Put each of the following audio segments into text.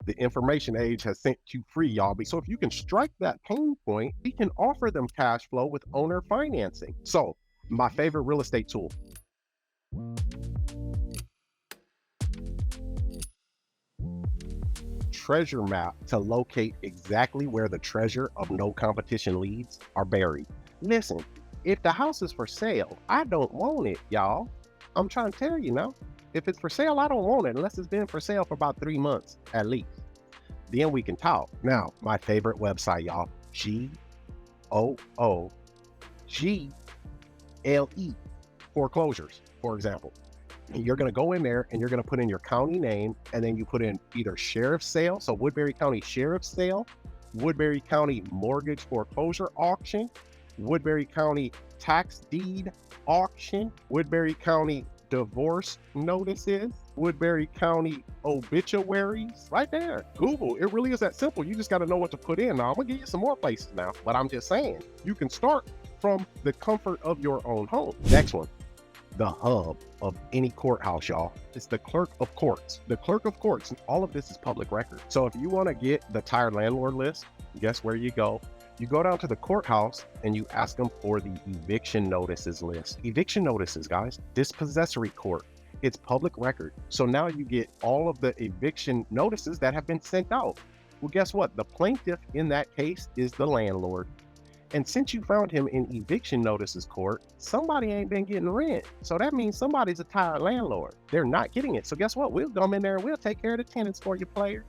The information age has sent you free, y'all. So if you can strike that pain point, we can offer them cash flow with owner financing. So my favorite real estate tool, treasure map, to locate exactly where the treasure of no competition leads are buried. Listen, if the house is for sale, I don't want it, y'all. I'm trying to tell you now. If it's for sale, I don't want it unless it's been for sale for about 3 months at least. Then we can talk. Now, my favorite website, y'all, GOOGLE foreclosures, for example. You're going to go in there and you're going to put in your county name, and then you put in either sheriff's sale, so Woodbury County Sheriff's Sale, Woodbury County Mortgage Foreclosure Auction, Woodbury County Tax Deed Auction, Woodbury County Divorce Notices, Woodbury County Obituaries, right there. Google, it really is that simple. You just got to know what to put in. Now, I'm going to give you some more places now, but I'm just saying, you can start from the comfort of your own home. Next one. The hub of any courthouse, y'all. It's the clerk of courts. The clerk of courts, and all of this is public record. So if you want to get the tired landlord list, guess where you go? You go down to the courthouse and you ask them for the eviction notices list. Eviction notices, guys, dispossessory court. It's public record. So now you get all of the eviction notices that have been sent out. Well, guess what? The plaintiff in that case is the landlord. And since you found him in eviction notices court, somebody ain't been getting rent. So that means somebody's a tired landlord. They're not getting it. So guess what? We'll come in there and we'll take care of the tenants for you, player.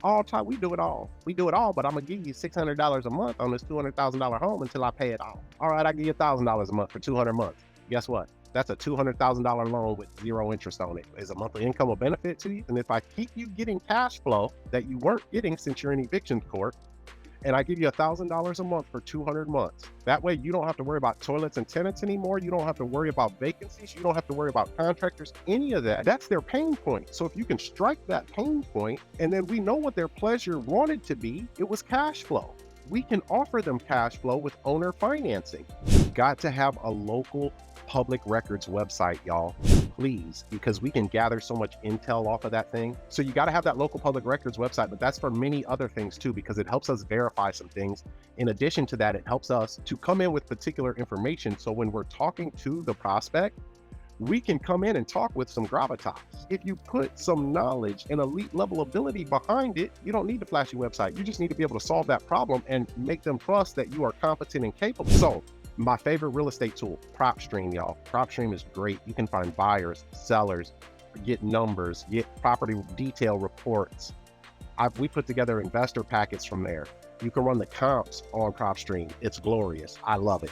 All time, we do it all. We do it all, but I'm gonna give you $600 a month on this $200,000 home until I pay it off. All right, I give you $1,000 a month for 200 months. Guess what? That's a $200,000 loan with zero interest on it. Is a monthly income a benefit to you? And if I keep you getting cash flow that you weren't getting since you're in eviction court, and I give you $1,000 a month for 200 months. That way you don't have to worry about toilets and tenants anymore. You don't have to worry about vacancies. You don't have to worry about contractors, any of that. That's their pain point. So if you can strike that pain point, and then we know what their pleasure wanted to be, it was cash flow. We can offer them cash flow with owner financing. You've got to have a local public records website, y'all, please, because we can gather so much intel off of that thing. So you got to have that local public records website, but that's for many other things too, because it helps us verify some things. In addition to that, it helps us to come in with particular information. So when we're talking to the prospect, we can come in and talk with some gravitas. If you put some knowledge and elite level ability behind it, you don't need a flashy website. You just need to be able to solve that problem and make them trust that you are competent and capable. So my favorite real estate tool, PropStream, y'all. PropStream is great. You can find buyers, sellers, get numbers, get property detail reports. We put together investor packets from there. You can run the comps on PropStream. It's glorious. I love it.